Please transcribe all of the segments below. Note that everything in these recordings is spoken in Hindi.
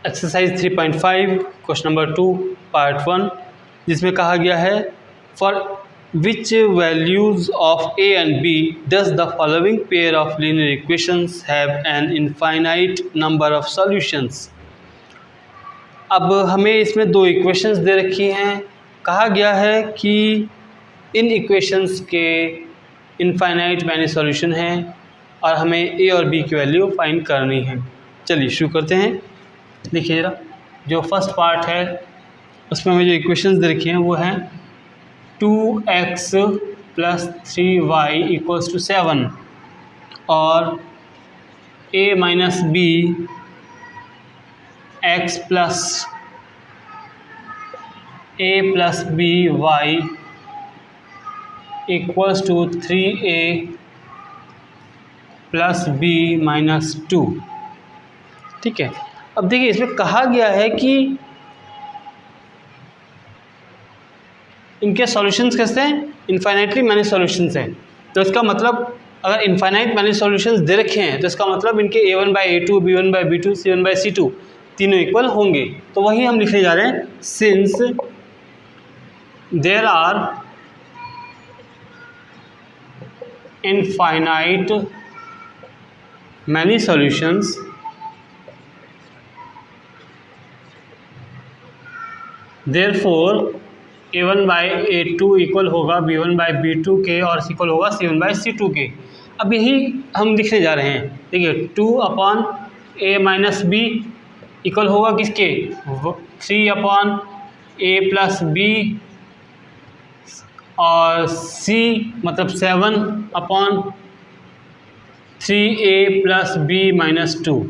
एक्सरसाइज 3.5 क्वेश्चन नंबर 2 पार्ट 1, जिसमें कहा गया है for which values of a and b does the following pair of linear equations have an infinite number of solutions. अब हमें इसमें दो इक्वेशंस दे रखी हैं। कहा गया है कि इन इक्वेशंस के इनफाइनाइट मैनी सॉल्यूशन हैं और हमें ए और बी की वैल्यू फाइंड करनी है। चलिए शुरू करते हैं। देखिए ज़रा, जो फर्स्ट पार्ट है उसमें हमें जो इक्वेशंस दे रखी हैं वो हैं 2x + 3y = 7 और a - b x + a + by = 3a + b - 2। ठीक है। अब देखिए इसमें कहा गया है कि इनके सॉल्यूशंस कैसे हैं, इनफाइनाइटली मैनी सॉल्यूशंस हैं। तो इसका मतलब अगर इनफाइनाइट मैनी सॉल्यूशंस दे रखे हैं तो इसका मतलब इनके a1/a2 b1/b2 c1/c2 तीनों इक्वल होंगे। तो वही हम लिखने जा रहे हैं, since there are infinite many solutions therefore a1/a2 equal होगा b1/b2 के और इक्वल होगा c1/c2 के। अब यही हम लिखने जा रहे हैं। देखिए 2/a - b इक्वल होगा किसके, 3/a + b और c मतलब 7/3a + b - 2।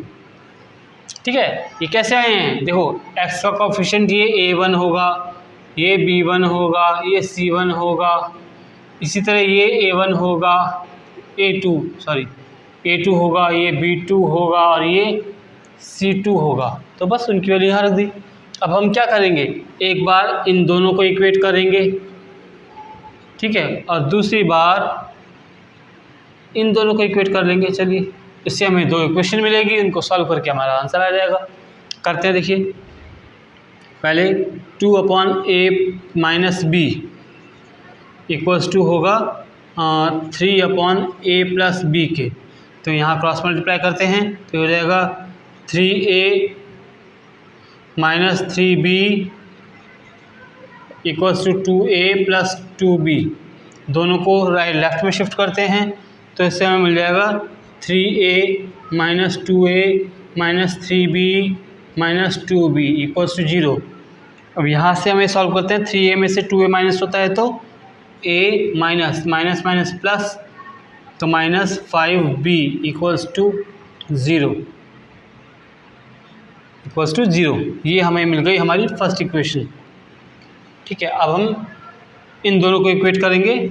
ठीक है। ये कैसे आए हैं, देखो x का कोफिशिएंट ये a1 होगा, ये b1 होगा, ये c1 होगा, इसी तरह ये a1 होगा, a2 होगा, ये b2 होगा और ये c2 होगा। तो बस उनकी वैल्यू यहाँ रख दी। अब हम क्या करेंगे, एक बार इन दोनों को इक्वेट करेंगे, ठीक है, और दूसरी बार इन दोनों को इक्वेट कर लेंगे। चलिए, इससे हमें दो इक्वेशन मिलेगी, उनको सॉल्व करके हमारा आंसर आ जाएगा। करते हैं। देखिए पहले 2/a - b = होगा 3/a + b के। तो यहाँ क्रॉस मल्टीप्लाई करते हैं तो हो जाएगा 3a - 3b = 2a + 2b। दोनों को राइट लेफ्ट में शिफ्ट करते हैं तो इससे हमें मिल जाएगा 3a - 2a - 3b - 2b = 0। अब यहाँ से हमें सॉल्व करते हैं। 3a में से 2a माइनस होता है तो a माइनस माइनस प्लस तो -5b = 0 ये हमें मिल गई हमारी फर्स्ट इक्वेशन। ठीक है। अब हम इन दोनों को इक्वेट करेंगे,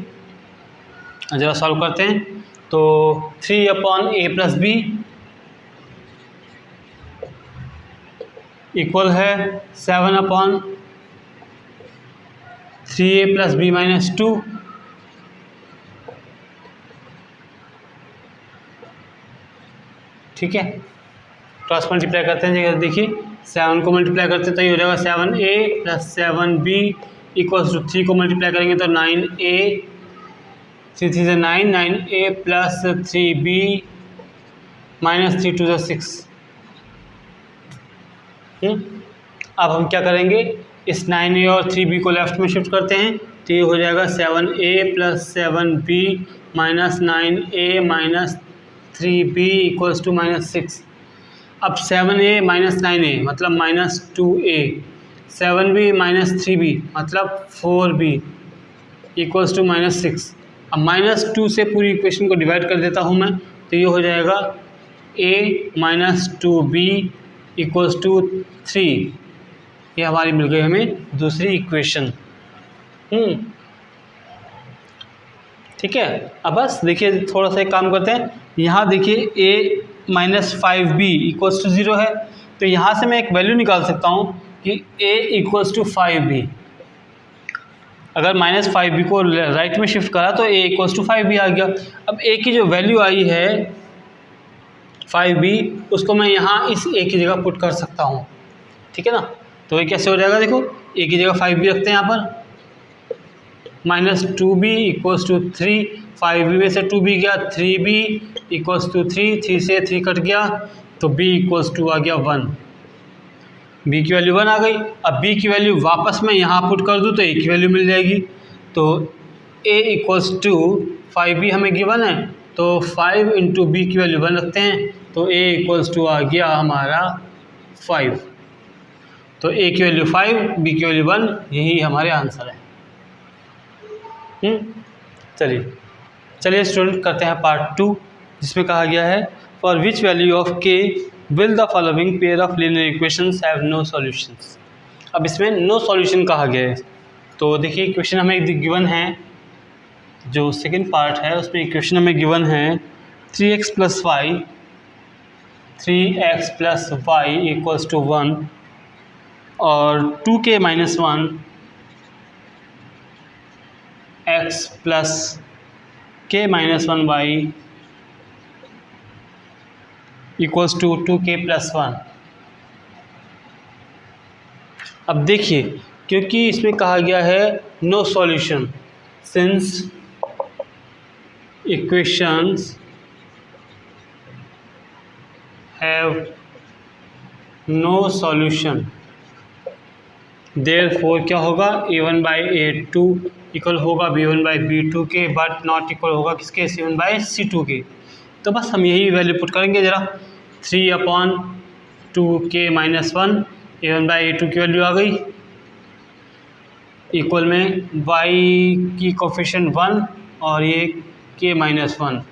ज़रा सॉल्व करते हैं। तो 3/a + b इक्वल है 7/3a + b - 2। ठीक है। क्रॉस मल्टीप्लाई करते हैं। देखिए 7 को मल्टीप्लाई करते हैं तो ये हो जाएगा 7a + 7b = 3 को मल्टीप्लाई करेंगे तो 9a 3 3 9 9a + 3b - 3 2 6। अब हम क्या करेंगे, इस 9a और 3b को लेफ्ट में शिफ्ट करते हैं तो ये हो जाएगा 7a + 7b - 9a - 3b = -6। अब 7a - 9a मतलब -2a, 7b - 3b मतलब 4b = -6। अब -2 से पूरी इक्वेशन को डिवाइड कर देता हूँ मैं तो ये हो जाएगा a - 2b = 3। ये हमारी मिल गई हमें दूसरी इक्वेशन। ठीक है। अब बस देखिए थोड़ा सा एक काम करते हैं। यहाँ देखिए a - 5b = 0 है तो यहाँ से मैं एक वैल्यू निकाल सकता हूँ कि a = 5b। अगर -5b को राइट में शिफ्ट करा तो a = 5b आ गया। अब a की जो वैल्यू आई है 5b, उसको मैं यहाँ इस a की जगह पुट कर सकता हूँ। ठीक है ना। तो ये कैसे हो जाएगा, देखो ए की जगह 5b रखते हैं यहाँ पर, -2b इक्वल्स टू 3, 5b में से 2b गया, 3b इक्वल्स टू 3, 3 से 3 कट गया तो b इक्वल्स टू आ गया 1, b की वैल्यू 1 आ गई। अब b की वैल्यू वापस मैं यहाँ पुट कर दूँ तो a की वैल्यू मिल जाएगी। तो a इक्वल्स टू 5b हमें गिवन है, तो 5 इंटू बी की वैल्यू 1 रखते हैं, तो a इक्वल्स टू आ गया हमारा 5। तो a की वैल्यू 5, b की वैल्यू 1, यही हमारे आंसर है। चलिए स्टूडेंट करते हैं पार्ट 2, जिसमें कहा गया है for which value of k will the following pair of linear equations have no solutions. अब इसमें नो सॉल्यूशन कहा गया है। तो देखिए इक्वेशन हमें गिवन है, जो सेकंड पार्ट है उसमें इक्वेशन हमें गिवन है 3x + y इक्वल्स टू 1 और 2k - 1 x plus k - 1 y equals to 2k + 1। अब देखिए क्योंकि इसमें कहा गया है no solution, since equations have no solution, therefore क्या होगा, a1/a2 इक्वल होगा b1/b2 के, बट नॉट इक्वल होगा किसके, c1/c2 के। तो बस हम यही वैल्यू पुट करेंगे ज़रा, 3/2k - 1 a1/a2 की वैल्यू आ गई, इक्वल में y की कोफिशिएंट 1 और ये k - 1,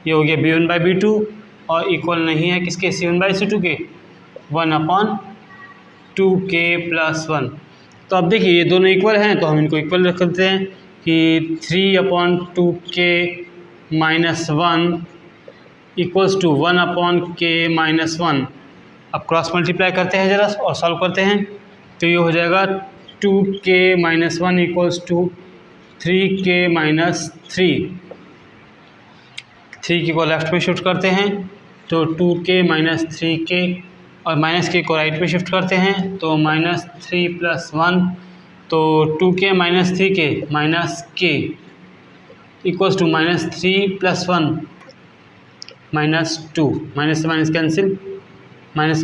ये हो गया b1/b2 और इक्वल नहीं है किसके, c1/c2 के, 1/2k + 1। तो अब देखिए ये दोनों इक्वल हैं तो हम इनको इक्वल रख देते हैं कि 3/2k - 1 इक्वल्स टू 1/k - 1। अब क्रॉस मल्टीप्लाई करते हैं ज़रा और सॉल्व करते हैं, तो ये हो जाएगा 2k - 1 इक्वल्स टू 3k - 3, 3 को लेफ्ट में शिफ्ट करते हैं तो 2k - 3k और -k को राइट में शिफ्ट करते हैं तो -3 + 1, तो 2k - 3k -k equals to -3 + 1 -2, minus से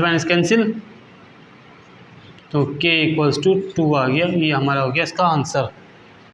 माइनस कैंसिल, तो k इक्वल्स टू 2 आ गया। ये हमारा हो गया इसका आंसर।